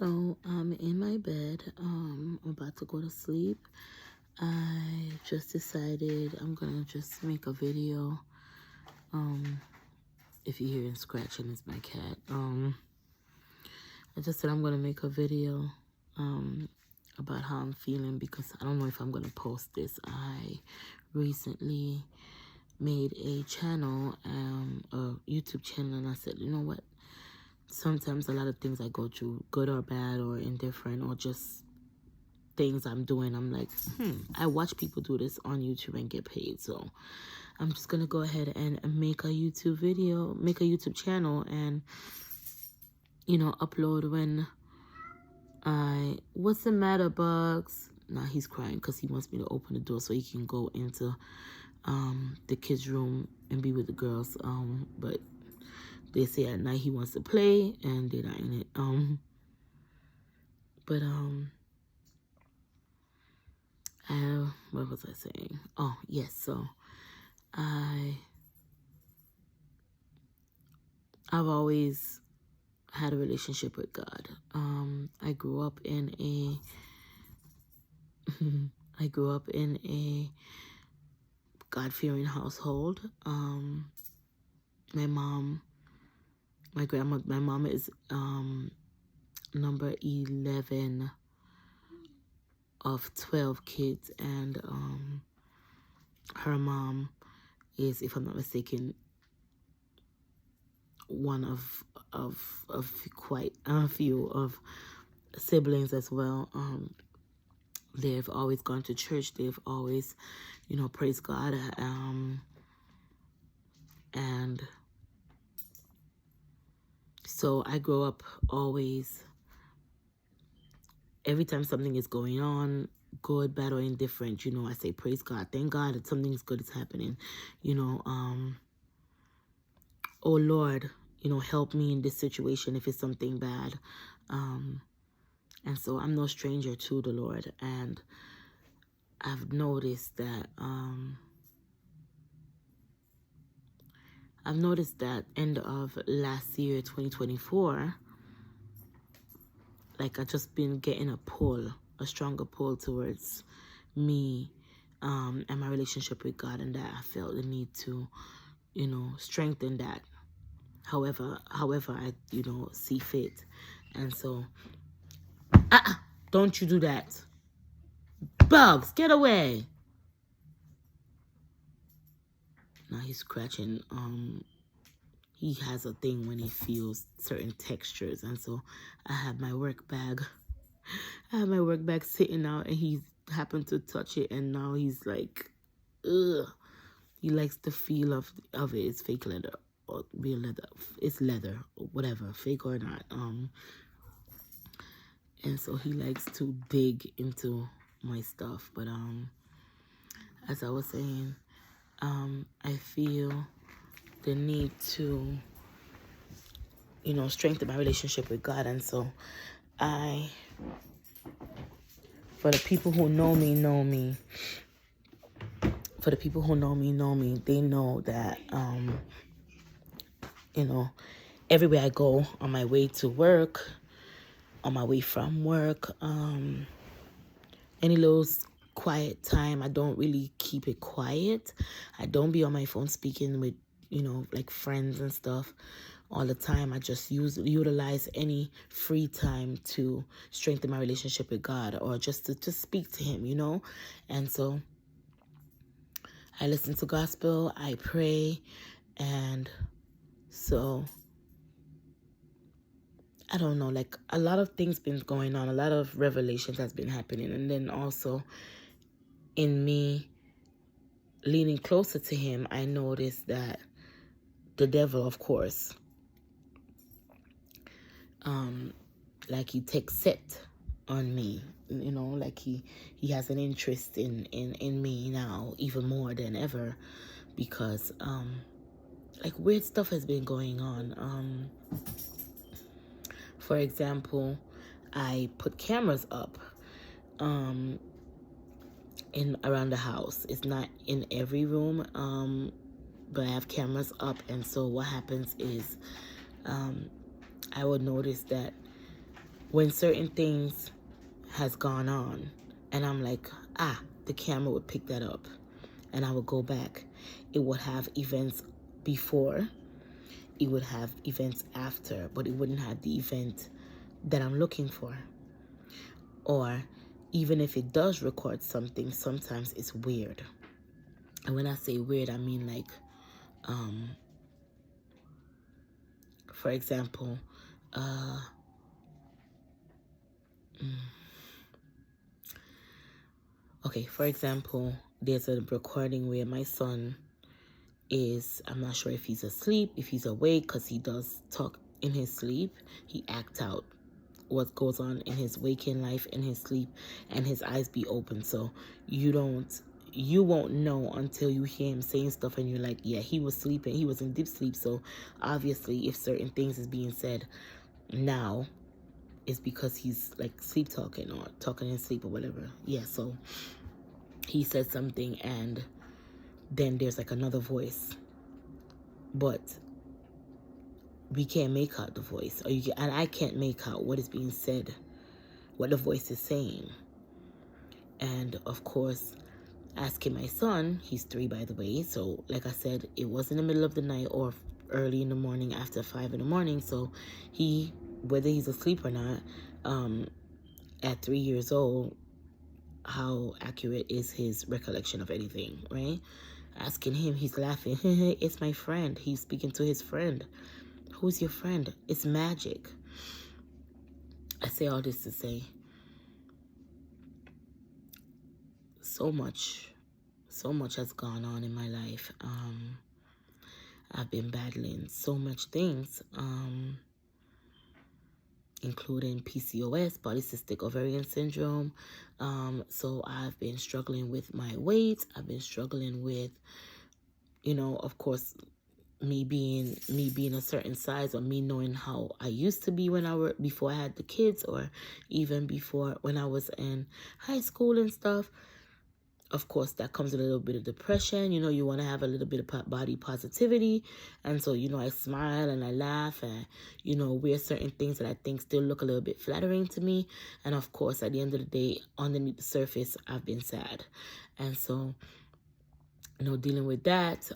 So I'm in my bed. I'm about to go to sleep. I just decided I'm gonna just make a video. If you hear him scratching, it's my cat. I just said I'm gonna make a video about how I'm feeling because I don't know if I'm gonna post this. I recently made a channel, a YouTube channel, and I said, you know what? Sometimes a lot of things I go through, good or bad or indifferent or just things I'm doing, I'm like, I watch people do this on YouTube and get paid. So I'm just going to go ahead and make a YouTube video, make a YouTube channel and, you know, upload when what's the matter, Bugs? Nah, he's crying because he wants me to open the door so he can go into the kids' room and be with the girls. But they say at night he wants to play and they're not in it. What was I saying? Oh, yes. So I've always had a relationship with God. I grew up in a God-fearing household. My mom is number 11 of 12 kids, and her mom is, if I'm not mistaken, one of quite a few of siblings as well. They've always gone to church. They've always, you know, praised God. And so I grew up always, every time something is going on, good, bad, or indifferent, you know, I say, praise God. Thank God that something good is happening. You know, oh Lord, you know, help me in this situation if it's something bad. And so I'm no stranger to the Lord. And I've noticed that, end of last year, 2024, like I just been getting a stronger pull towards me and my relationship with God, and that I felt the need to, you know, strengthen that however I, you know, see fit. And so, don't you do that. Bugs, get away. Now he's scratching. He has a thing when he feels certain textures, and so I have my work bag. Sitting out, and he happened to touch it, and now he's like, ugh. He likes the feel of it. It's fake leather or real leather. It's leather or whatever, fake or not. And so he likes to dig into my stuff. But as I was saying, I feel the need to, you know, strengthen my relationship with God. And so for the people who know me, they know that, you know, everywhere I go, on my way to work, on my way from work, any little quiet time, I don't really keep it quiet. I don't be on my phone speaking with, you know, like friends and stuff all the time. I just utilize any free time to strengthen my relationship with God, or just to speak to him, you know. And so I listen to gospel, I pray, and so I don't know, like a lot of things been going on, a lot of revelations has been happening, and then also in me leaning closer to him, I noticed that the devil, of course, like he takes set on me, you know, like he has an interest in me now even more than ever, because like weird stuff has been going on. For example, I put cameras up in around the house. It's not in every room, but I have cameras up, and so what happens is I would notice that when certain things has gone on, and I'm like, the camera would pick that up, and I would go back. It would have events before, it would have events after, but it wouldn't have the event that I'm looking for. Or even if it does record something, sometimes it's weird. And when I say weird, I mean like, for example, there's a recording where my son is, I'm not sure if he's asleep, if he's awake, because he does talk in his sleep. He acts out what goes on in his waking life, in his sleep, and his eyes be open. So you won't know until you hear him saying stuff and you're like, yeah, he was sleeping, he was in deep sleep. So obviously if certain things is being said now, it's because he's like sleep talking or talking in sleep or whatever. Yeah, so he said something and then there's like another voice, but we can't make out the voice, and I can't make out what is being said, what the voice is saying. And of course, asking my son, he's 3 by the way, so like I said, it was in the middle of the night or early in the morning after 5 in the morning, so he, whether he's asleep or not, at 3 years old, how accurate is his recollection of anything, right? Asking him, he's laughing. It's my friend. He's speaking to his friend. Who's your friend? It's magic. I say all this to say, so much has gone on in my life. I've been battling so much things, including PCOS, polycystic ovarian syndrome. So I've been struggling with my weight. I've been struggling with, of course, me being a certain size, or me knowing how I used to be before I had the kids, or even before when I was in high school and stuff. Of course, that comes with a little bit of depression. You want to have a little bit of body positivity. And so, I smile and I laugh and, wear certain things that I think still look a little bit flattering to me. And of course, at the end of the day, underneath the surface, I've been sad. And so, dealing with that,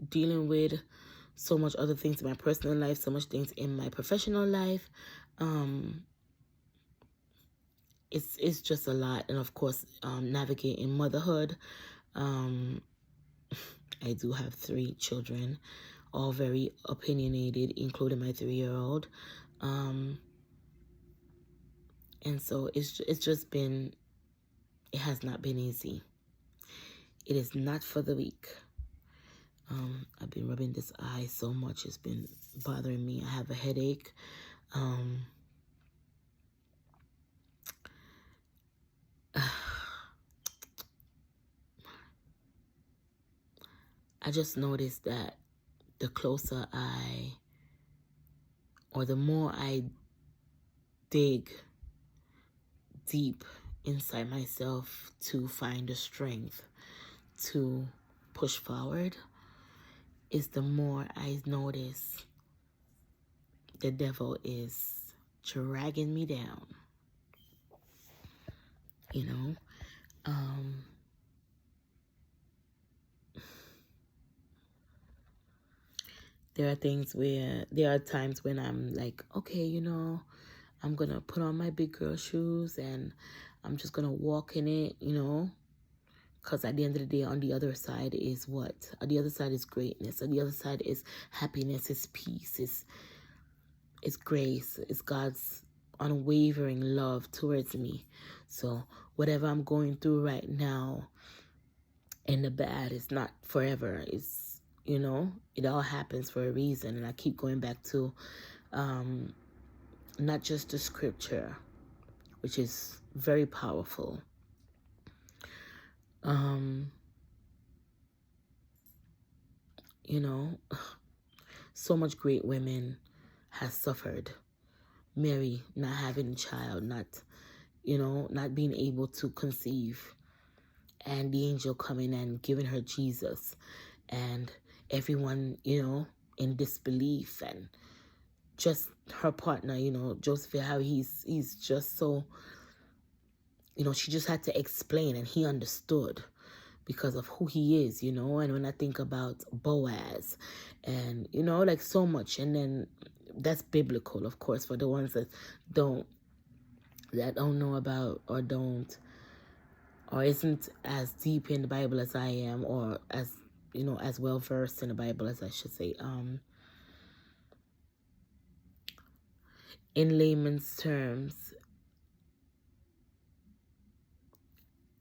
dealing with so much other things in my personal life, so much things in my professional life, it's just a lot. And of course, navigating motherhood. I do have 3 children, all very opinionated, including my 3-year-old. And so it has not been easy. It is not for the weak. I've been rubbing this eye so much. It's been bothering me. I have a headache. I just noticed that the closer the more I dig deep inside myself to find the strength to push forward, is the more I notice the devil is dragging me down. There are times when I'm like, okay, I'm going to put on my big girl shoes and I'm just going to walk in it, because at the end of the day, on the other side is what? On the other side is greatness. On the other side is happiness, is peace, is grace, is God's unwavering love towards me. So whatever I'm going through right now, and the bad is not forever. It's, it all happens for a reason. And I keep going back to not just the scripture, which is very powerful. So much great women has suffered. Mary not having a child, not being able to conceive, and the angel coming and giving her Jesus, and everyone, in disbelief, and just her partner, you know, Joseph, how he's just so, you know, she just had to explain, and he understood because of who he is, you know. And when I think about Boaz, and, you know, like so much, and then that's biblical, of course, for the ones don't don't know about, or don't, or isn't as deep in the Bible as I am, or as, you know, as well versed in the Bible as I should say. In layman's terms,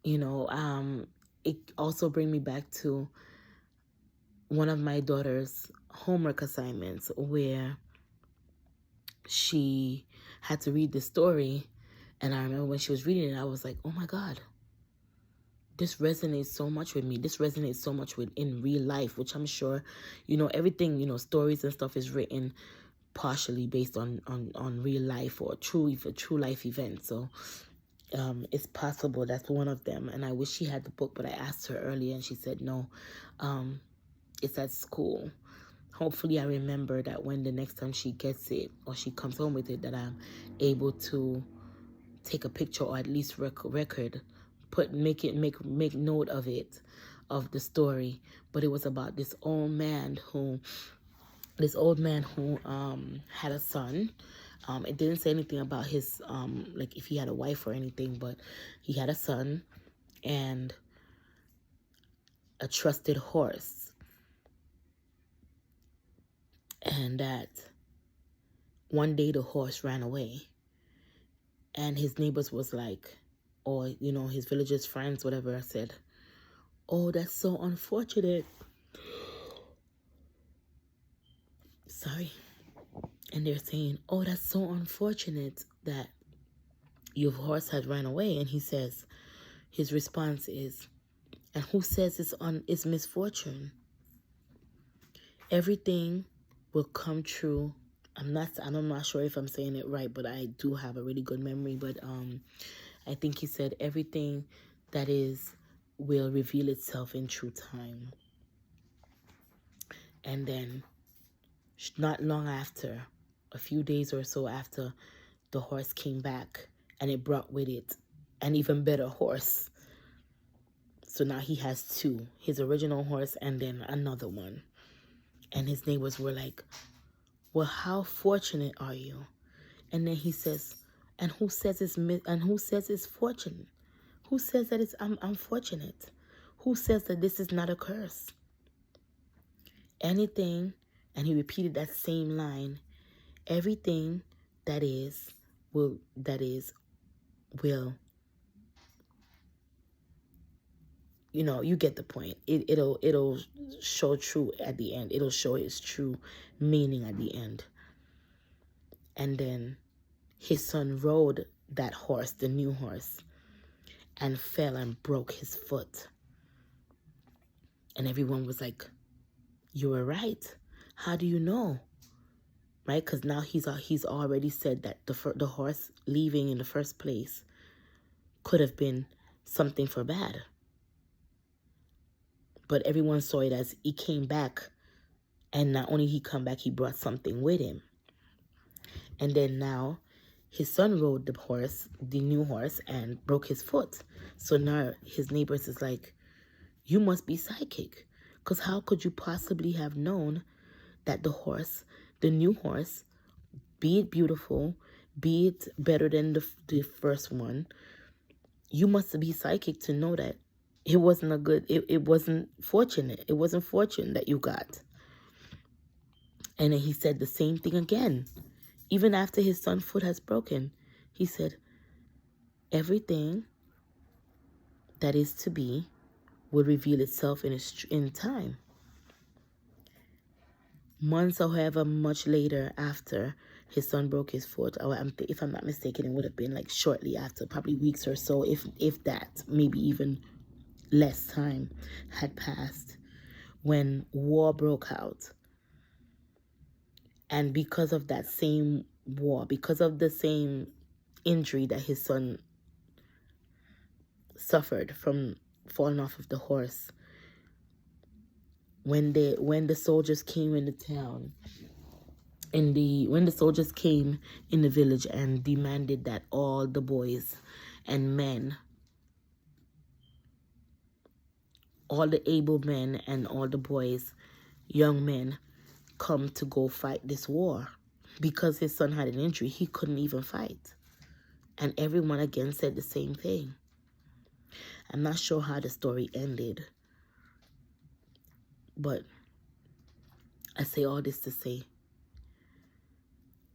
you know, it also bring me back to one of my daughter's homework assignments, where she had to read the story. And I remember when she was reading it, I was like, oh my God, this resonates so much with me. This resonates so much with in real life, which I'm sure, you know, everything, you know, stories and stuff is written partially based on real life, or true life events. So it's possible that's one of them. And I wish she had the book, but I asked her earlier and she said no, it's at school. Hopefully I remember that when the next time she gets it, or she comes home with it, that I'm able to take a picture, or at least record, make note of it, of the story. But it was about this old man who had a son. It didn't say anything about his like if he had a wife or anything, but he had a son and a trusted horse. And that one day the horse ran away, and his neighbors was like, or, you know, his villagers, friends, whatever, said, oh, that's so unfortunate. Sorry. And they're saying, oh, that's so unfortunate that your horse had ran away. And he says, his response is, and who says it's misfortune? Everything will come true. I'm not sure if I'm saying it right, but I do have a really good memory. But I think he said everything that is will reveal itself in true time. And then not long after, a few days or so after, the horse came back, and it brought with it an even better horse. So now he has two, his original horse and then another one. And his neighbors were like, well, how fortunate are you? And then he says, and who says it's fortunate? Who says that I'm fortunate? Who says that this is not a curse? Anything, and he repeated that same line, everything that is will, you know, you get the point. It'll show true at the end. It'll show its true meaning at the end. And then his son rode that horse, the new horse, and fell and broke his foot. And everyone was like, you were right. How do you know? Right? Because now he's already said that the horse leaving in the first place could have been something for bad. But everyone saw it as he came back, and not only he come back, he brought something with him. And then now his son rode the new horse, and broke his foot. So now his neighbors is like, you must be psychic, because how could you possibly have known that the new horse, be it beautiful, be it better than the first one, you must be psychic to know that it wasn't it wasn't fortunate. It wasn't fortune that you got. And then he said the same thing again. Even after his son's foot has broken, he said, everything that is to be will reveal itself in time. Months or however much later after his son broke his foot, or if I'm not mistaken, it would have been like shortly after, probably weeks or so, if that, maybe even less time had passed, when war broke out. And because of that same war, because of the same injury that his son suffered from falling off of the horse, when the soldiers came into town when the soldiers came in the village and demanded that all the boys and men, all the able men and all the boys, young men, come to go fight this war, because his son had an injury, he couldn't even fight. And everyone again said the same thing. I'm not sure how the story ended, but I say all this to say,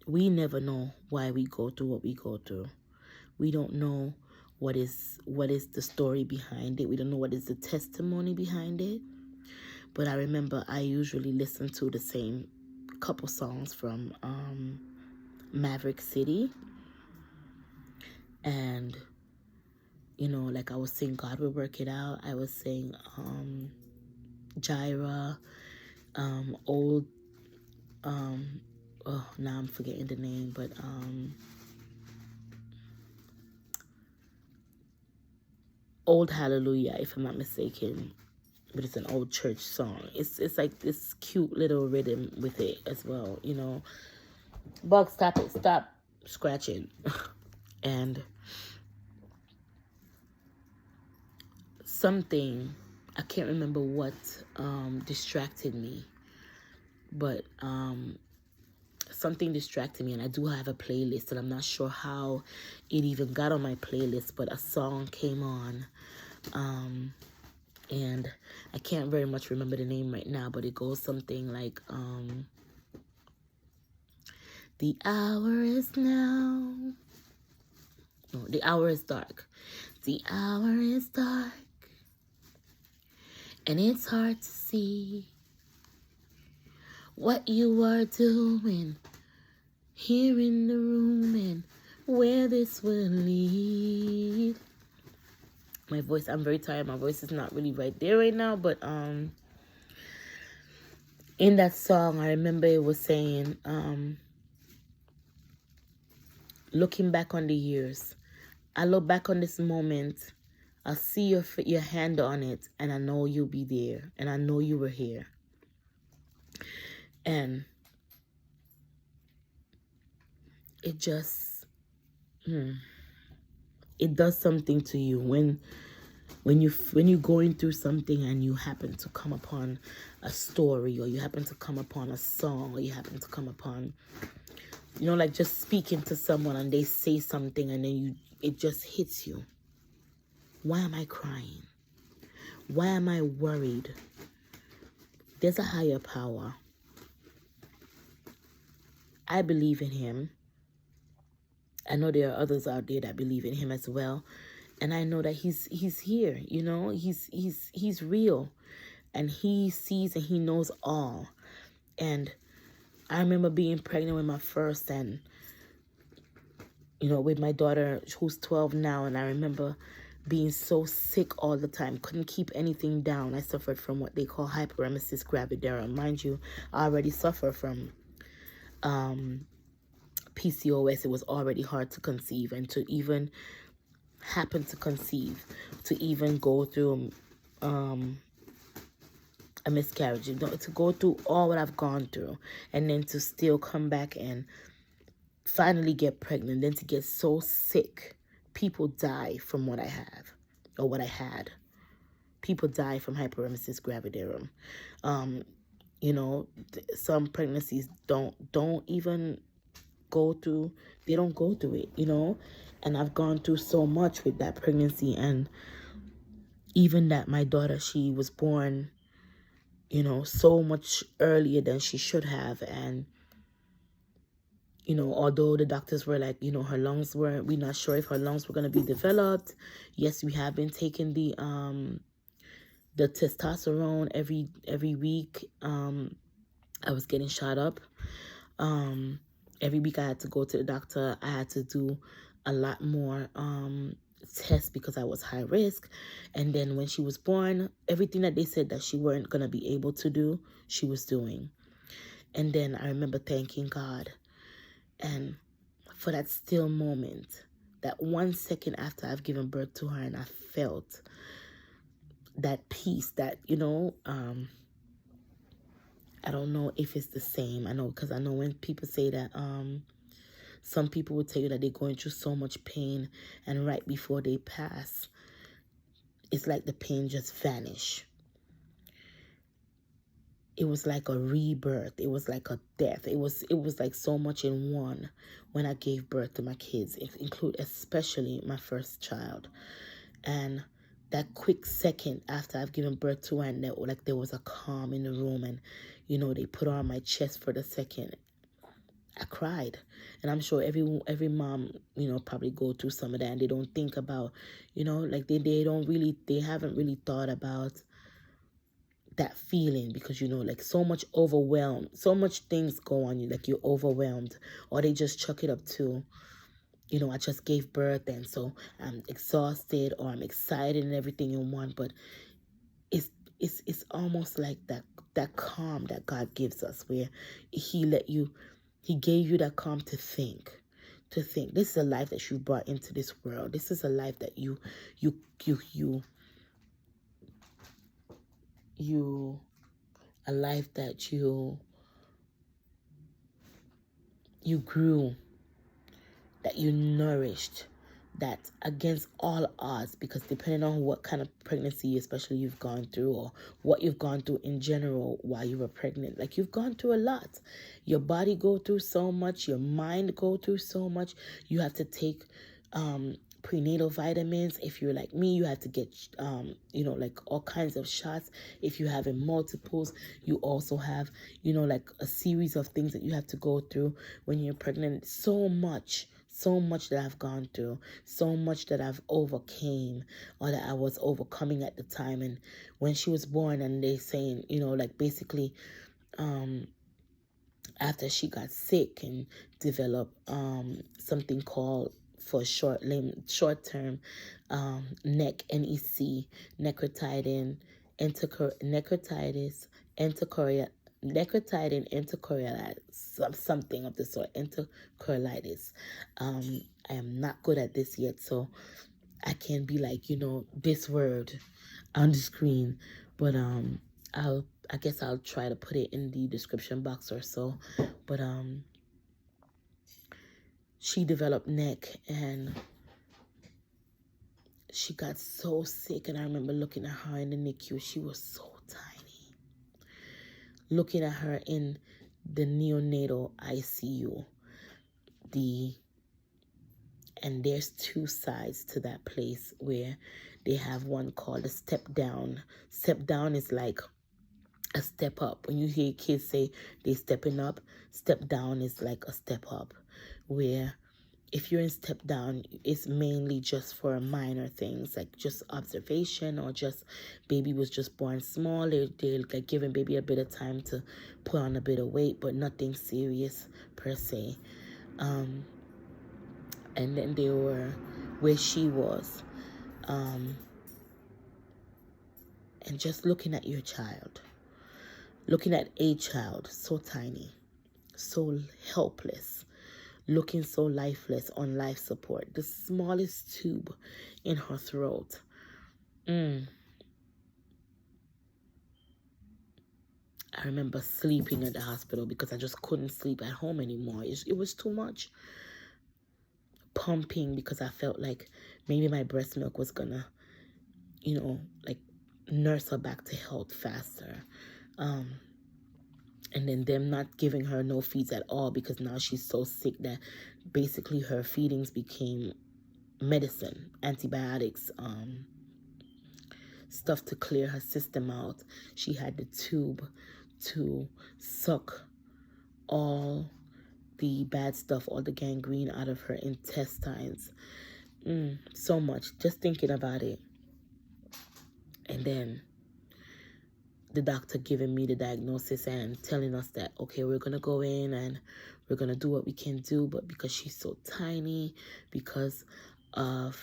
we never know why we go through what we go through. We don't know what is the story behind it. We don't know what is the testimony behind it. But I remember I usually listen to the same couple songs from Maverick City. And, you know, like I was saying, God will work it out. I was saying Gyra, old, oh, now I'm forgetting the name, but Old Hallelujah, if I'm not mistaken. But it's an old church song. It's like this cute little rhythm with it as well, you know. Bug, stop it. Stop scratching. And something, I can't remember what distracted me. But something distracted me, and I do have a playlist, and I'm not sure how it even got on my playlist, but a song came on. And I can't very much remember the name right now, but it goes something like, the hour is now. No, the hour is dark. The hour is dark, and it's hard to see what you are doing here in the room and where this will lead. My voice, I'm very tired. My voice is not really right there right now, but in that song, I remember it was saying, looking back on the years, I look back on this moment, I'll see your hand on it, and I know you'll be there, and I know you were here. And it just, it does something to you when you're going through something and you happen to come upon a story, or you happen to come upon a song, or you happen to come upon, you know, like just speaking to someone and they say something and then it just hits you. Why am I crying? Why am I worried? There's a higher power. I believe in him. I know there are others out there that believe in him as well. And I know that he's here, you know, he's real, and he sees and he knows all. And I remember being pregnant with my first, and, you know, with my daughter who's 12 now, and I remember being so sick all the time, couldn't keep anything down. I suffered from what they call hyperemesis gravidarum. Mind you, I already suffer from PCOS. It was already hard to conceive, and to even happen to conceive, to even go through a miscarriage, to go through all what I've gone through, and then to still come back and finally get pregnant, then to get so sick. People die from what I have, or what I had. People die from hyperemesis gravidarum. You know, some pregnancies don't even go through, they don't go through it, you know. And I've gone through so much with that pregnancy, and even that my daughter, she was born, you know, so much earlier than she should have. And, you know, although the doctors were like, you know, we're not sure if her lungs were going to be developed. Yes, we have been taking the testosterone every week. I was getting shot up. Every week I had to go to the doctor. I had to do a lot more tests because I was high risk. And then when she was born, everything that they said that she weren't going to be able to do, she was doing. And then I remember thanking God. And for that still moment, that 1 second after I've given birth to her, and I felt that peace, that, you know, I don't know if it's the same. I know, because I know when people say that, some people will tell you that they're going through so much pain, and right before they pass, it's like the pain just vanish. It was like a rebirth. It was like a death. It was like so much in one when I gave birth to my kids, include especially my first child. And that quick second after I've given birth to her, and there was a calm in the room, and they put her on my chest for the second, I cried. And I'm sure every mom, probably go through some of that, and they don't think about, like they haven't really thought about that feeling, because like so much overwhelmed, so much things go on you, like you're overwhelmed, or they just chuck it up to, I just gave birth, and so I'm exhausted, or I'm excited, and everything in one. But it's almost like that calm that God gives us, where he gave you that calm to think. This is a life that you brought into this world. This is a life that you a life that you grew, that you nourished, that against all odds, because depending on what kind of pregnancy especially you've gone through, or what you've gone through in general while you were pregnant, like you've gone through a lot. Your body go through so much, your mind go through so much. You have to take prenatal vitamins. If you're like me, you have to get like all kinds of shots. If you have multiples, you also have like a series of things that you have to go through when you're pregnant. So much that I've gone through, so much that I've overcame, or that I was overcoming at the time. And when she was born, and they saying, like basically, after she got sick and developed something called, for short term, NEC, necrotidin, necrotitis, necrotidin enterocolitis, something of the sort, enterocolitis. I am not good at this yet, so I can't be like, this word on the screen, but I guess I'll try to put it in the description box or so. But she developed neck, and she got so sick. And I remember looking at her in the NICU. She was so tiny. Looking at her in the neonatal ICU. And there's two sides to that place, where they have one called a step down. Step down is like a step up. When you hear kids say they stepping up, step down is like a step up, where if you're in step down, it's mainly just for minor things, like just observation, or just baby was just born small. They're like giving baby a bit of time to put on a bit of weight, but nothing serious per se. And then they were where she was, and just looking at your child, looking at a child so tiny, so helpless, looking so lifeless, on life support, the smallest tube in her throat. I remember sleeping at the hospital because I just couldn't sleep at home anymore. It was too much. Pumping, because I felt like maybe my breast milk was gonna, like nurse her back to health faster. And then them not giving her no feeds at all, because now she's so sick that basically her feedings became medicine, antibiotics, stuff to clear her system out. She had the tube to suck all the bad stuff, all the gangrene out of her intestines. So much, just thinking about it. And then the doctor giving me the diagnosis and telling us that, okay, we're going to go in and we're going to do what we can do. But because she's so tiny, because of,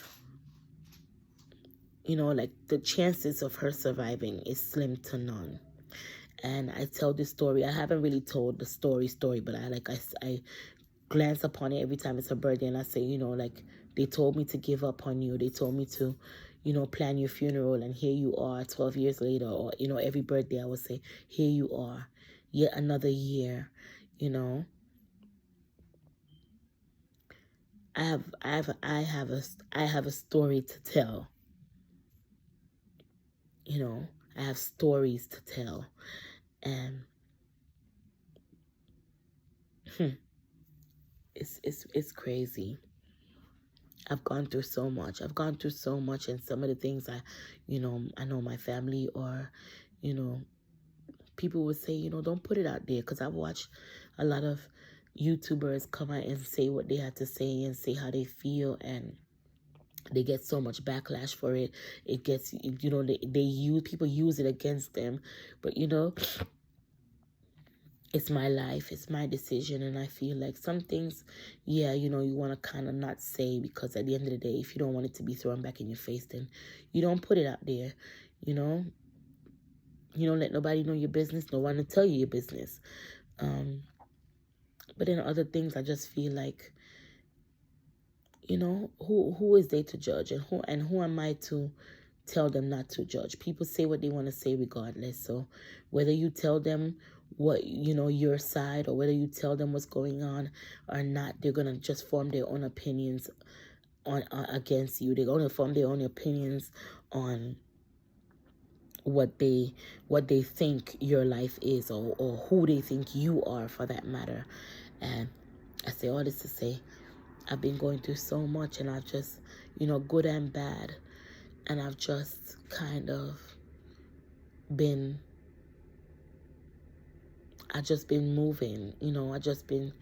like the chances of her surviving is slim to none. And I tell this story. I haven't really told the story, but I glance upon it every time it's her birthday, and I say, like, they told me to give up on you. They told me to, plan your funeral, and here you are 12 years later. Or, every birthday I would say, here you are. yet another year, you know. I have a story to tell, you know. I have stories to tell, and it's crazy. I've gone through so much. I've gone through so much, and some of the things I know my family, or, you know, people would say, don't put it out there, because I've watched a lot of YouTubers come out and say what they have to say and say how they feel, and they get so much backlash for it. It gets, they use, people use it against them, but it's my life, it's my decision, and I feel like some things, yeah, you want to kind of not say, because at the end of the day, if you don't want it to be thrown back in your face, then you don't put it out there, you don't let nobody know your business, no one to tell you your business. But then other things, I just feel like, who is they to judge, and who am I to tell them not to judge? People say what they want to say regardless. So whether you tell them what, your side, or whether you tell them what's going on or not, they're going to just form their own opinions on against you. They're going to form their own opinions on what they think your life is, or who they think you are, for that matter. And I say all this to say, I've been going through so much, and I've just, good and bad, and I've just kind of been, I just been moving, I just been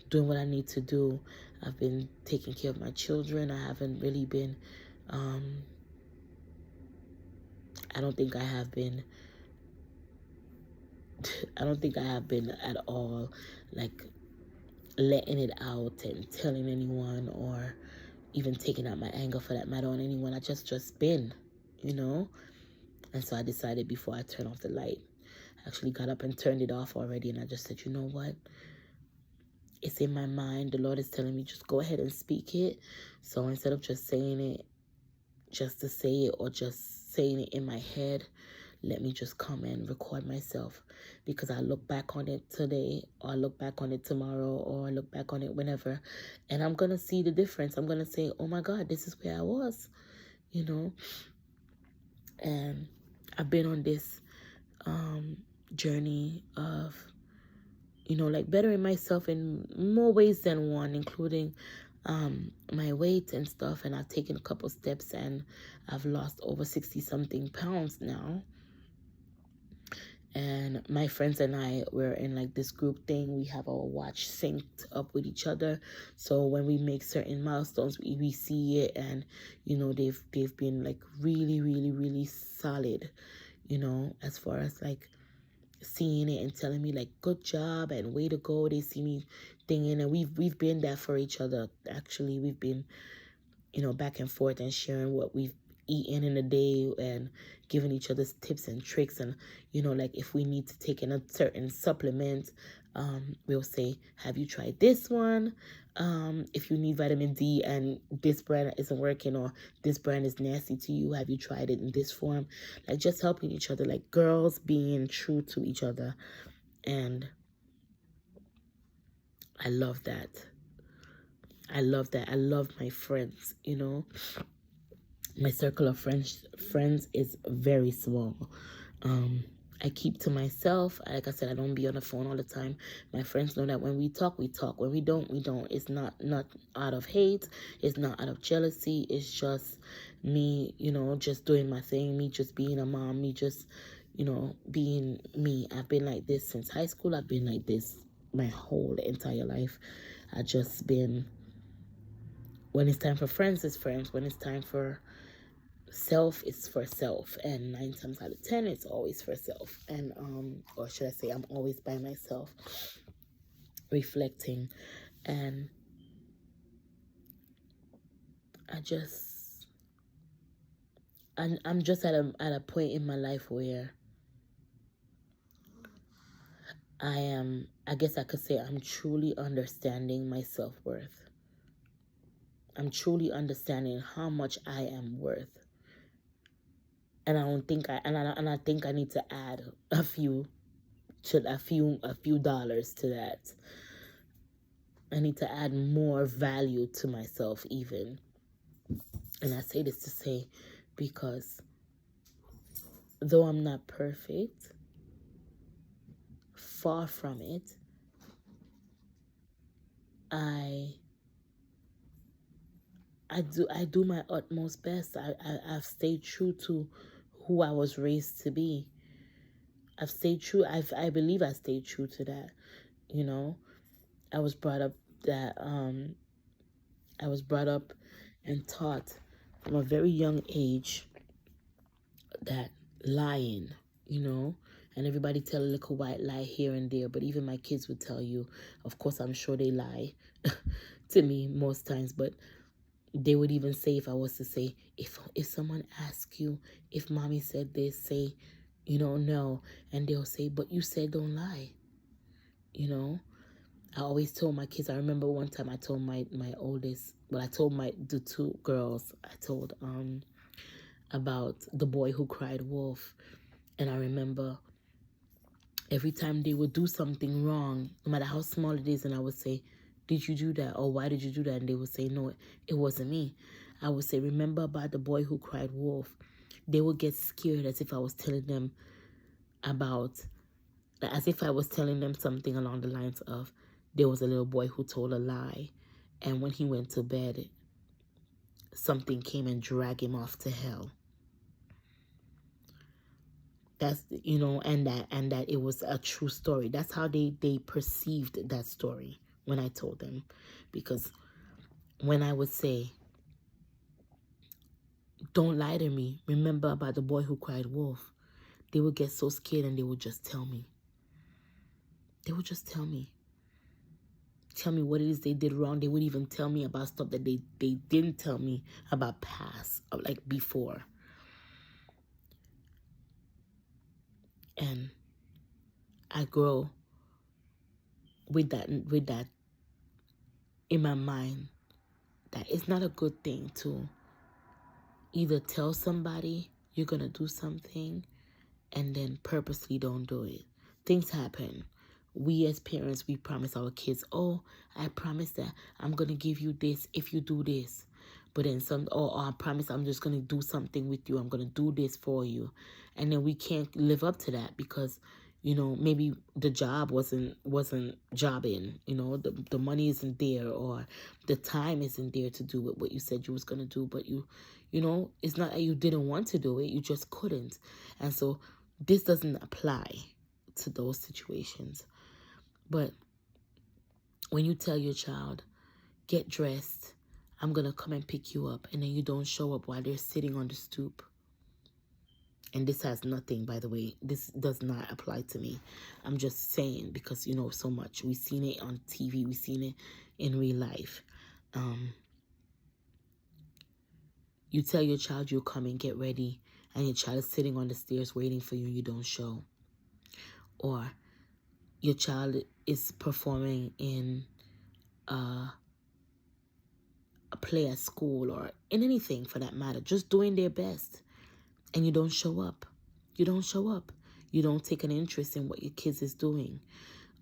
doing what I need to do. I've been taking care of my children. I haven't really been, I don't think I have been, I don't think I have been at all, like, letting it out and telling anyone, or even taking out my anger, for that matter, on anyone. I just been, And so I decided, before I turn off the light, I actually got up and turned it off already, and I just said, you know what? It's in my mind. The Lord is telling me, just go ahead and speak it. So instead of just saying it just to say it, or just saying it in my head, let me just come and record myself, because I look back on it today, or I look back on it tomorrow, or I look back on it whenever, and I'm going to see the difference. I'm going to say, oh my God, this is where I was, and I've been on this journey of, like, bettering myself in more ways than one, including my weight and stuff. And I've taken a couple steps, and I've lost over 60 something pounds now. And my friends and I, we're in like this group thing. We have our watch synced up with each other, so when we make certain milestones, we see it. And they've been like really, really, really solid, as far as like seeing it and telling me like good job and way to go. They see me thinking, and we've been there for each other. Actually, we've been back and forth, and sharing what we've eaten in a day, and giving each other's tips and tricks. And like, if we need to take in a certain supplement, we'll say, have you tried this one? If you need vitamin D and this brand isn't working, or this brand is nasty to you, have you tried it in this form? Like, just helping each other, like girls being true to each other. And I love that. I love that. I love my friends, My circle of friends is very small. I keep to myself. Like I said, I don't be on the phone all the time. My friends know that when we talk, we talk. When we don't, we don't. It's not out of hate. It's not out of jealousy. It's just me, just doing my thing. Me just being a mom. Me just, being me. I've been like this since high school. I've been like this my whole entire life. I just been, when it's time for friends, it's friends. When it's time for self, it's for self. And 9 times out of 10, it's always for self. And or should I say, I'm always by myself, reflecting. And I'm just at a point in my life where I guess I could say, I'm truly understanding my self-worth. I'm truly understanding how much I am worth. And I don't think I think I need to add a few a few dollars to that. I need to add more value to myself even. And I say this to say, because though I'm not perfect, far from it, I do my utmost best. I've stayed true to who I was raised to be. I've stayed true. I believe I stayed true to that. You know, I was brought up that I was brought up and taught from a very young age that lying, you know, and everybody tell a little white lie here and there, but even my kids would tell you, of course, I'm sure they lie to me most times, but they would even say, if I was to say, if someone asks you, if mommy said this, say, you know, no, and they'll say, but you said don't lie, you know. I always told my kids, I remember one time I told my oldest, well, I told the two girls, I told about the boy who cried wolf. And I remember every time they would do something wrong, no matter how small it is, and I would say, did you do that? Or why did you do that? And they would say, no, it wasn't me. I would say, remember about the boy who cried wolf. They would get scared as if I was telling them something along the lines of, there was a little boy who told a lie, and when he went to bed, something came and dragged him off to hell. That's, you know, and that it was a true story. That's how they perceived that story when I told them. Because when I would say, don't lie to me, remember about the boy who cried wolf, they would get so scared and they would just tell me. They would just tell me what it is they did wrong. They would even tell me about stuff that they didn't tell me about past, like before. And I grow with that in my mind, that it's not a good thing to either tell somebody you're gonna do something and then purposely don't do it. Things happen. We as parents, we promise our kids, oh, I promise that I'm gonna give you this if you do this. But then I promise I'm just gonna do something with you. I'm gonna do this for you. And then we can't live up to that because, you know, maybe the job wasn't jobbing, you know, the money isn't there, or the time isn't there to do what you said you was gonna do, but you know, it's not that you didn't want to do it, you just couldn't. And so this doesn't apply to those situations. But when you tell your child, get dressed, I'm gonna come and pick you up, and then you don't show up while they're sitting on the stoop. And this has nothing, by the way, this does not apply to me. I'm just saying, because, you know, so much. We've seen it on TV. We've seen it in real life. You tell your child you'll come and get ready, and your child is sitting on the stairs waiting for you, and you don't show. Or your child is performing in a play at school, or in anything for that matter, just doing their best, and you don't show up. You don't show up. You don't take an interest in what your kids is doing.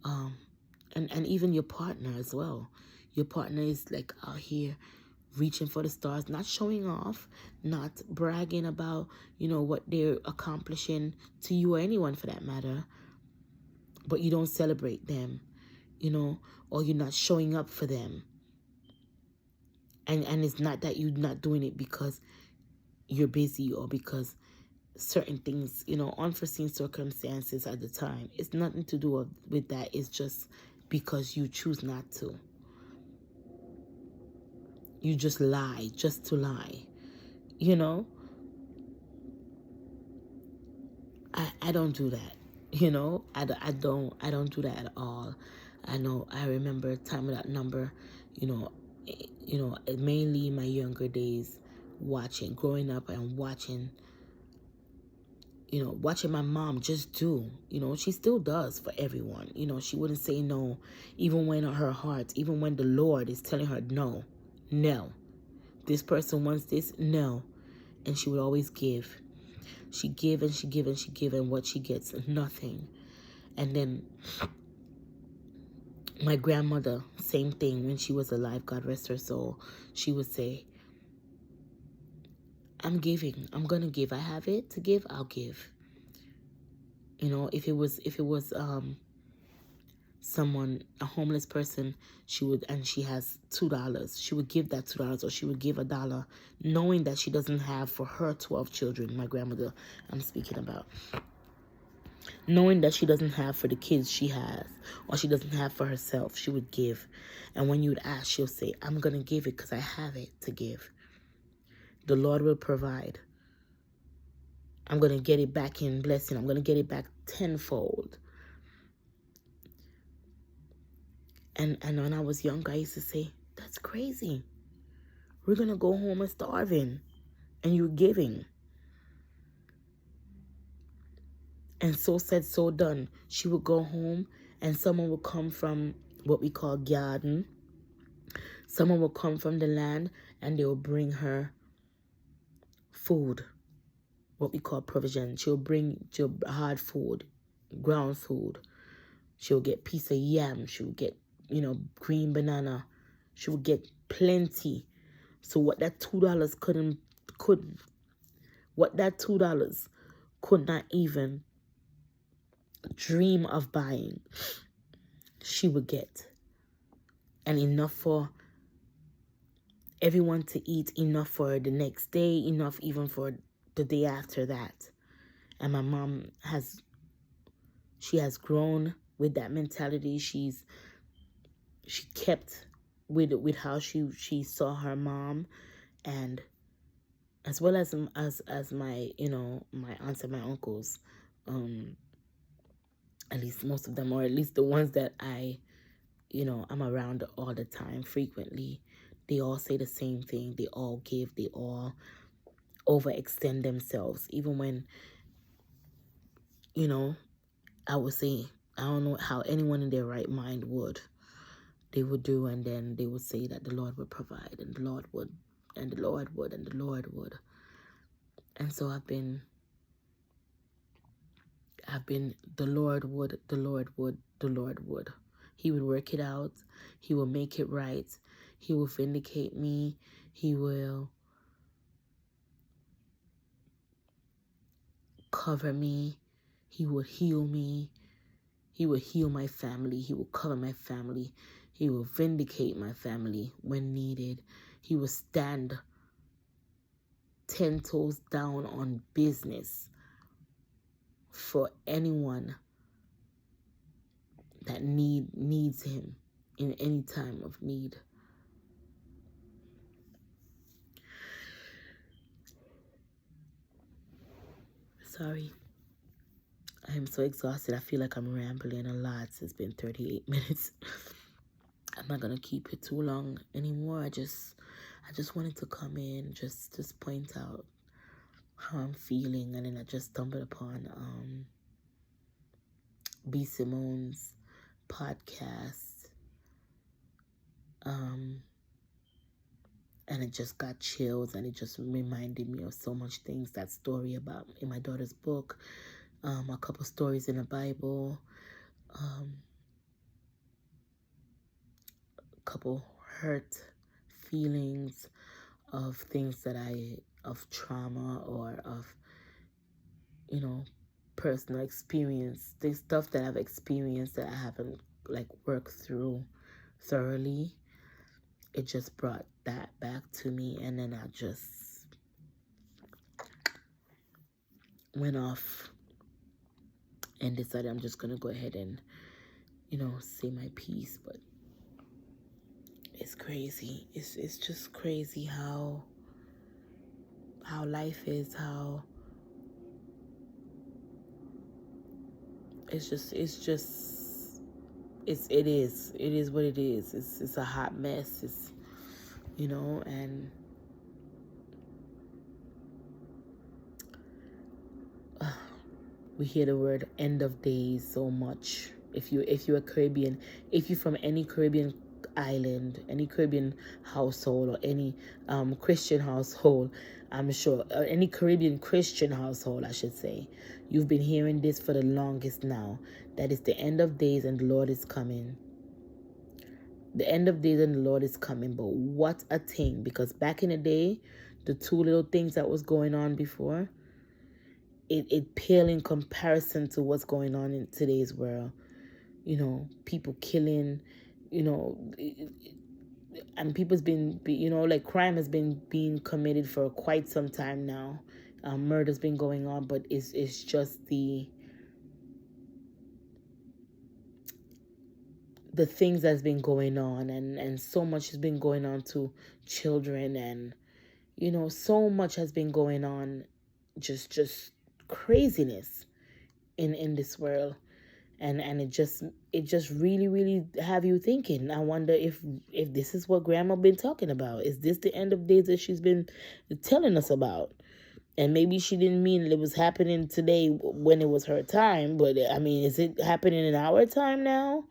And even your partner as well. Your partner is like out here reaching for the stars, not showing off, not bragging about, you know, what they're accomplishing to you or anyone for that matter, but you don't celebrate them, you know, or you're not showing up for them. And it's not that you're not doing it because you're busy or because certain things, you know, unforeseen circumstances at the time. It's nothing to do with that. It's just because you choose not to. You just lie, just to lie, you know. I don't do that, you know. I don't do that at all. I know, I remember a time of that number, you know, mainly in my younger days, growing up and watching my mom just do, you know, she still does for everyone. You know, she wouldn't say no, even when her heart, even when the Lord is telling her no, this person wants this, no. And she would always give. She give and she give and she give, and what she gets, nothing. And then my grandmother, same thing, when she was alive, God rest her soul, she would say, I'm giving, I'm gonna give. I have it to give, I'll give. You know, if it was someone, a homeless person, and she has $2, she would give that $2, or she would give $1, knowing that she doesn't have for her 12 children, my grandmother I'm speaking about, knowing that she doesn't have for the kids she has, or she doesn't have for herself, she would give. And when you would ask, she'll say, I'm gonna give it because I have it to give. The Lord will provide. I'm gonna get it back in blessing. I'm gonna get it back tenfold. And when I was younger, I used to say, that's crazy. We're going to go home and starving. And you're giving. And so said, so done. She would go home and someone would come from what we call garden. Someone would come from the land and they will bring her food, what we call provision. She'll bring hard food, ground food. She'll get piece of yam. She'll get, green banana. She'll get plenty. So what that $2 could not even dream of buying, she would get. And enough for everyone to eat, enough for the next day, enough even for the day after that. And my mom has grown with that mentality. She kept with how she saw her mom, and as well as my my aunts and my uncles, at least most of them, or at least the ones that I'm around all the time frequently, they all say the same thing. They all give, they all overextend themselves, even when I would say, I don't know how anyone in their right mind would. They would do, and then they would say that the Lord would provide, and the Lord would, and the Lord would, and the Lord would. And so I've been, the Lord would, the Lord would, the Lord would. He would work it out. He will make it right. He will vindicate me. He will cover me. He will heal me. He will heal my family. He will cover my family. He will vindicate my family when needed. He will stand 10 toes down on business for anyone that needs him in any time of need. Sorry. I am so exhausted. I feel like I'm rambling a lot. It's been 38 minutes. I'm not gonna keep it too long anymore. I just wanted to come in, just point out how I'm feeling, and then I just stumbled upon B. Simone's podcast, and it just got chills, and it just reminded me of so much things. That story about in my daughter's book, a couple stories in the Bible, a couple hurt feelings of things that of trauma, or of personal experience. There's stuff that I've experienced that I haven't worked through thoroughly. It just brought that back to me, and then I just went off and decided I'm just gonna go ahead and say my piece. But it's crazy. It's just crazy how life is, how it is what it is. It's a hot mess. It's and we hear the word end of days so much. If you're Caribbean, if you're from any Caribbean island, any Caribbean household, or any Christian household, I'm sure, or any Caribbean Christian household, I should say, you've been hearing this for the longest now, that it's the end of days and the Lord is coming. The end of days and the Lord is coming. But what a thing, because back in the day, the two little things that was going on before, it pale in comparison to what's going on in today's world. You know, people killing, you know, and people's been, you know, like crime has been being committed for quite some time now. Murder's been going on, but it's just the things that's been going on, and so much has been going on to children, and you know, so much has been going on, just craziness in this world. And it just really have you thinking. I wonder if this is what Grandma been talking about. Is this the end of days that she's been telling us about? And maybe she didn't mean it was happening today when it was her time, but I mean, is it happening in our time now?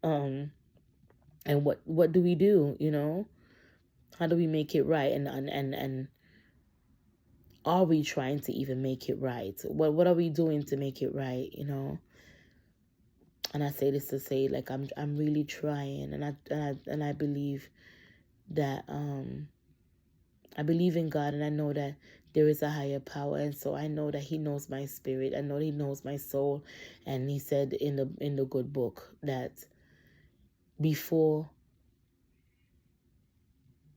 And what do we do? You know, how do we make it right? And are we trying to even make it right? What are we doing to make it right? You know. And I say this to say, like, I'm really trying, and I believe that I believe in God, and I know that there is a higher power, and so I know that He knows my spirit. I know He knows my soul, and He said in the good book that before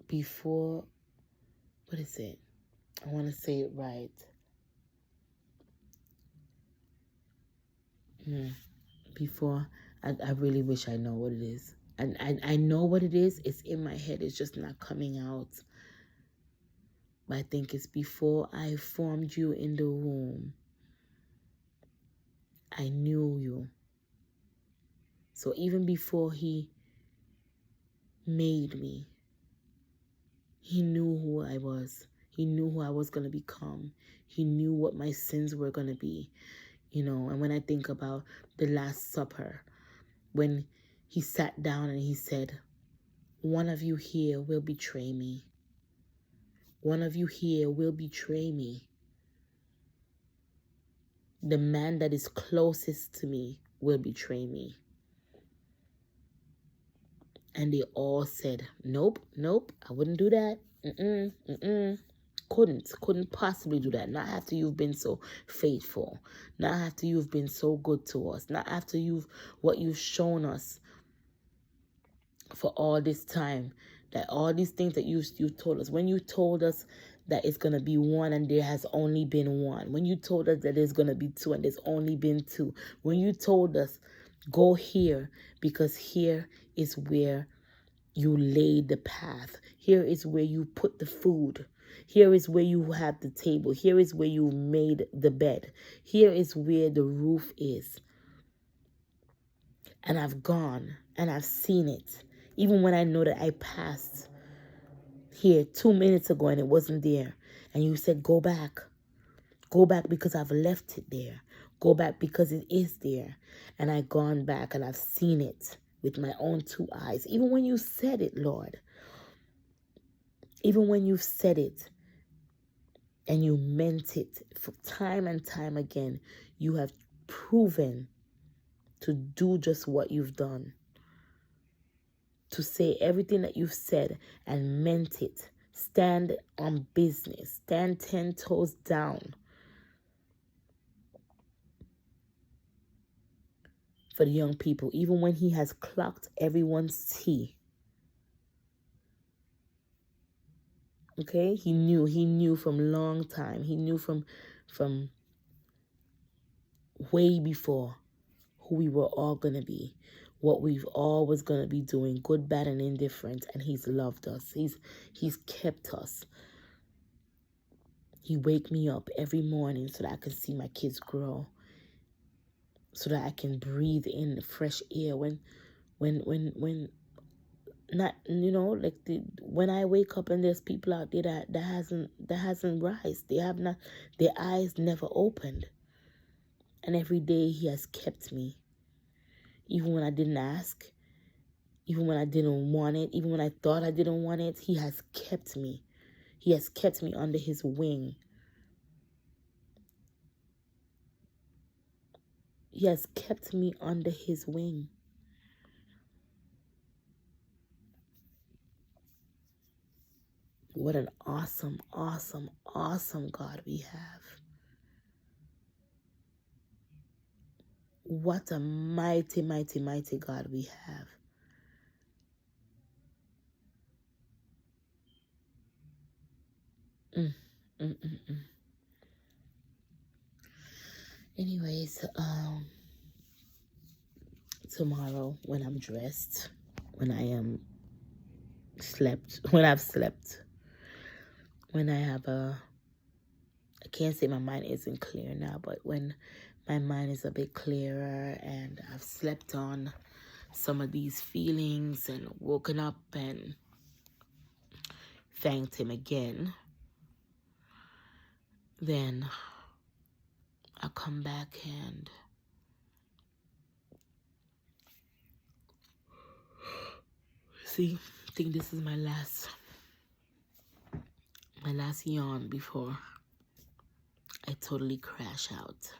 what is it? I want to say it right. Before, I really wish I know what it is. And I know what it is. It's in my head. It's just not coming out. But I think it's before I formed you in the womb, I knew you. So even before He made me, He knew who I was. He knew who I was going to become. He knew what my sins were going to be. You know, and when I think about the Last Supper, when He sat down and He said, one of you here will betray me. One of you here will betray me. The man that is closest to me will betray me. And they all said, nope, I wouldn't do that. Couldn't possibly do that. Not after you've been so faithful. Not after you've been so good to us. Not after what you've shown us for all this time. That all these things that you told us. When you told us that it's going to be one and there has only been one. When you told us that there's going to be two and there's only been two. When you told us, go here because here is where you laid the path. Here is where you put the food. Here is where you have the table. Here is where you made the bed. Here is where the roof is. And I've gone and I've seen it. Even when I know that I passed here 2 minutes ago and it wasn't there. And you said, go back. Go back because I've left it there. Go back because it is there. And I've gone back and I've seen it with my own two eyes. Even when you said it, Lord. Even when you said it and you meant it for time and time again, you have proven to do just what you've done. To say everything that you've said and meant it. Stand on business. Stand 10 toes down. For the young people, even when He has clocked everyone's tea. Okay? He knew from long time. He knew from way before who we were all going to be. What we've always going to be doing, good, bad, and indifferent. And He's loved us. He's kept us. He wake me up every morning so that I can see my kids grow. So that I can breathe in the fresh air when not, you know, like when I wake up and there's people out there that hasn't rise. They have not, their eyes never opened. And every day He has kept me. Even when I didn't ask, Even when I didn't want it, even when I thought I didn't want it, he has kept me. He has kept me under his wing. He has kept me under his wing. What an awesome, awesome, awesome God we have. What a mighty, mighty, mighty God we have. Anyways, tomorrow when I'm dressed, when I am slept, when I've slept, when I have I can't say my mind isn't clear now, but when my mind is a bit clearer and I've slept on some of these feelings and woken up and thanked him again, then I'll come back and see. I think this is my last yawn before I totally crash out.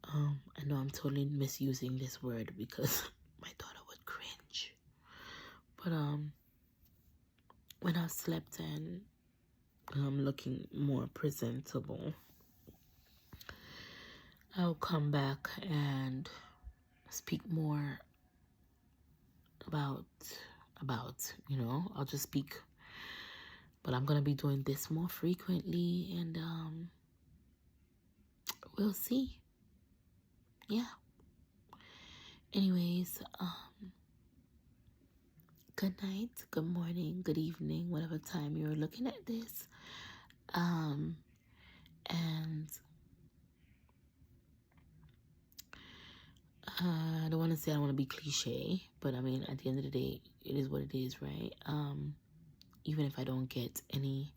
I know I'm totally misusing this word because my daughter would cringe. But when I've slept and I'm looking more presentable, I'll come back and speak more about, I'll just speak. But I'm going to be doing this more frequently and we'll see. Yeah. Anyways, good night, good morning, good evening, whatever time you're looking at this. And I don't want to say I want to be cliche, but I mean, at the end of the day, it is what it is, right? Even if I don't get any,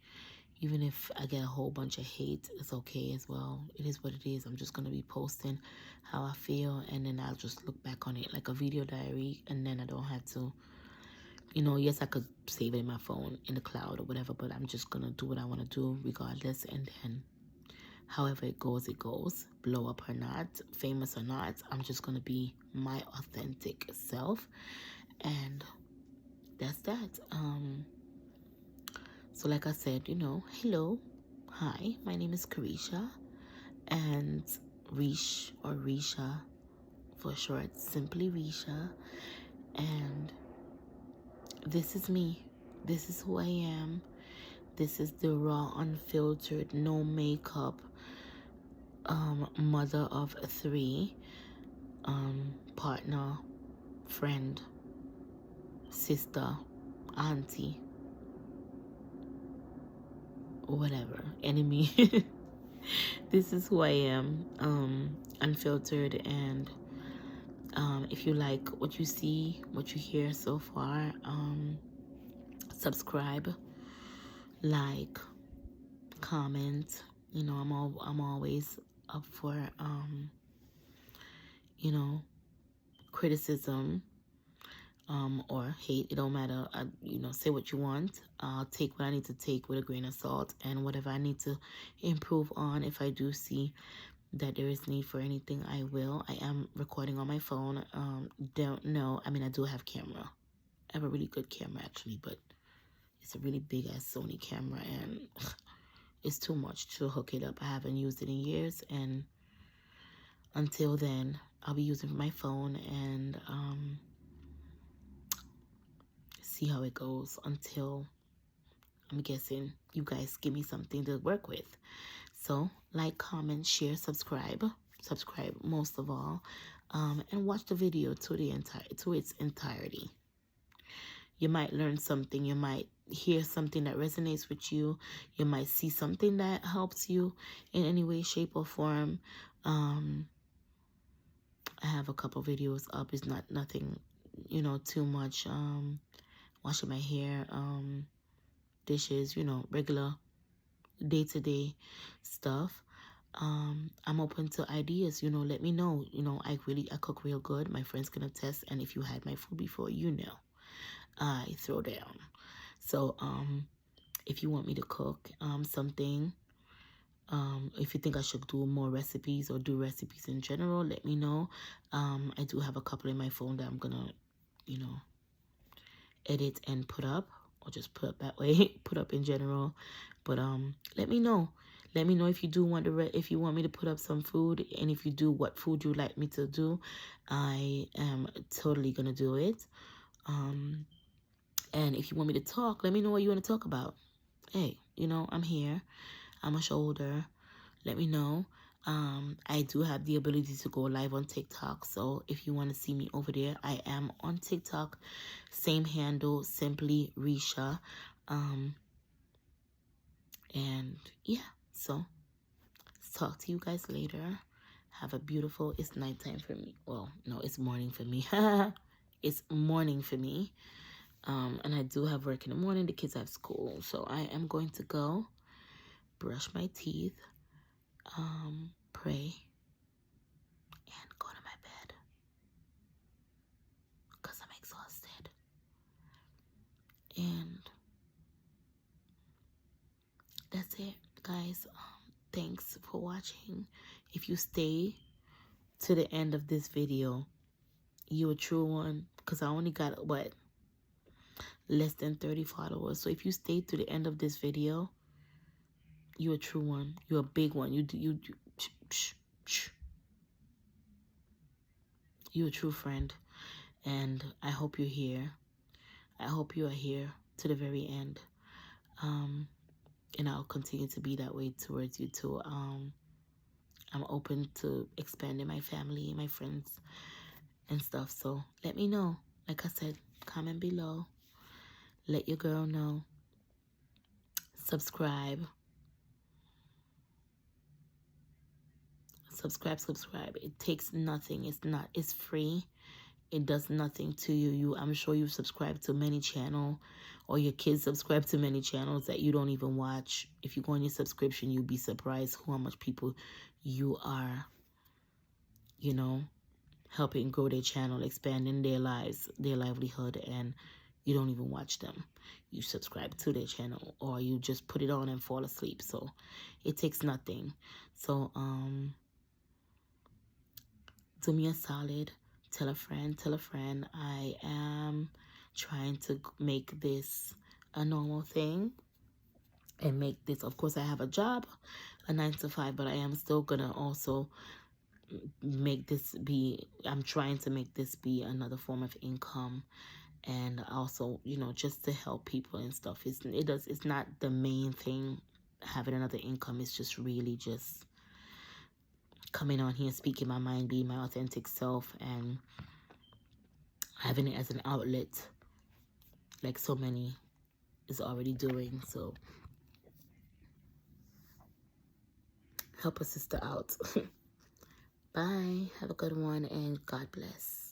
even if I get a whole bunch of hate, it's okay as well. It is what it is. I'm just going to be posting how I feel, and then I'll just look back on it like a video diary, and then I don't have to, yes, I could save it in my phone, in the cloud or whatever, but I'm just going to do what I want to do regardless, and then however it goes, blow up or not, famous or not, I'm just going to be my authentic self, and that's that. So like I said, hello, hi, my name is Carisha, and Rish or Risha for short, simply Risha, and this is me. This is who I am. This is the raw, unfiltered, no makeup, mother of 3, partner, friend, sister, auntie, whatever, enemy. This is who I am, unfiltered, and if you like what you see, what you hear so far, subscribe, like, comment. I'm always up for criticism or hate. It don't matter. Say what you want. I'll take what I need to take with a grain of salt, and whatever I need to improve on, if I do see that there is need for anything, I will. I am recording on my phone. Don't know. I mean, I do have camera. I have a really good camera actually, but it's a really big ass Sony camera, and it's too much to hook it up. I haven't used it in years, and until then, I'll be using my phone and see how it goes until, I'm guessing, you guys give me something to work with. So like, comment, share, subscribe most of all, and watch the video to its entirety. You might learn something. You might hear something that resonates with you. You might see something that helps you in any way, shape, or form. I have a couple videos up. It's not nothing, too much. Washing my hair, dishes, regular day-to-day stuff. I'm open to ideas. Let me know. I cook real good. My friends can attest, and if you had my food before, I throw down. So if you want me to cook something, if you think I should do more recipes or do recipes in general, let me know. I do have a couple in my phone that I'm gonna, you know, edit and put up, or just put up that way, put up in general. But let me know. Let me know if you do want to, if you want me to put up some food, and if you do, what food you like me to do. I am totally gonna do it. And if you want me to talk, let me know what you want to talk about. Hey, you know, I'm here. I'm a shoulder. Let me know. I do have the ability to go live on TikTok. So if you want to see me over there, I am on TikTok. Same handle, simply Risha. And yeah, so talk to you guys later. Have a beautiful, it's nighttime for me. Well, no, it's morning for me. It's morning for me. And I do have work in the morning. The kids have school. So I am going to go brush my teeth, pray, and go to my bed because I'm exhausted. And that's it, guys. Thanks for watching. If you stay to the end of this video, you a true one, because I only got, what, less than 30 followers. So if you stay to the end of this video, you a true one. You're a big one. You a true friend. And I hope you're here. I hope you are here to the very end. And I'll continue to be that way towards you too. I'm open to expanding my family, my friends, and stuff. So let me know. Like I said, comment below. Let your girl know. Subscribe. Subscribe. It takes nothing. It's free. It does nothing to you. I'm sure you've subscribed to many channels, or your kids subscribe to many channels that you don't even watch. If you go on your subscription, you'll be surprised how much people you are, you know, helping grow their channel, expanding their lives, their livelihood, and you don't even watch them. You subscribe to their channel, or you just put it on and fall asleep. So it takes nothing. So do me a solid. Tell a friend. I am trying to make this a normal thing and make this, of course, I have a job, a 9 to 5, but I am still gonna also make this be, I'm trying to make this be another form of income, and also, you know, just to help people and stuff. It's not the main thing, having another income. It's just really just coming on here, speaking my mind, being my authentic self, and having it as an outlet like so many is already doing. So help a sister out. Bye. Have a good one, and God bless.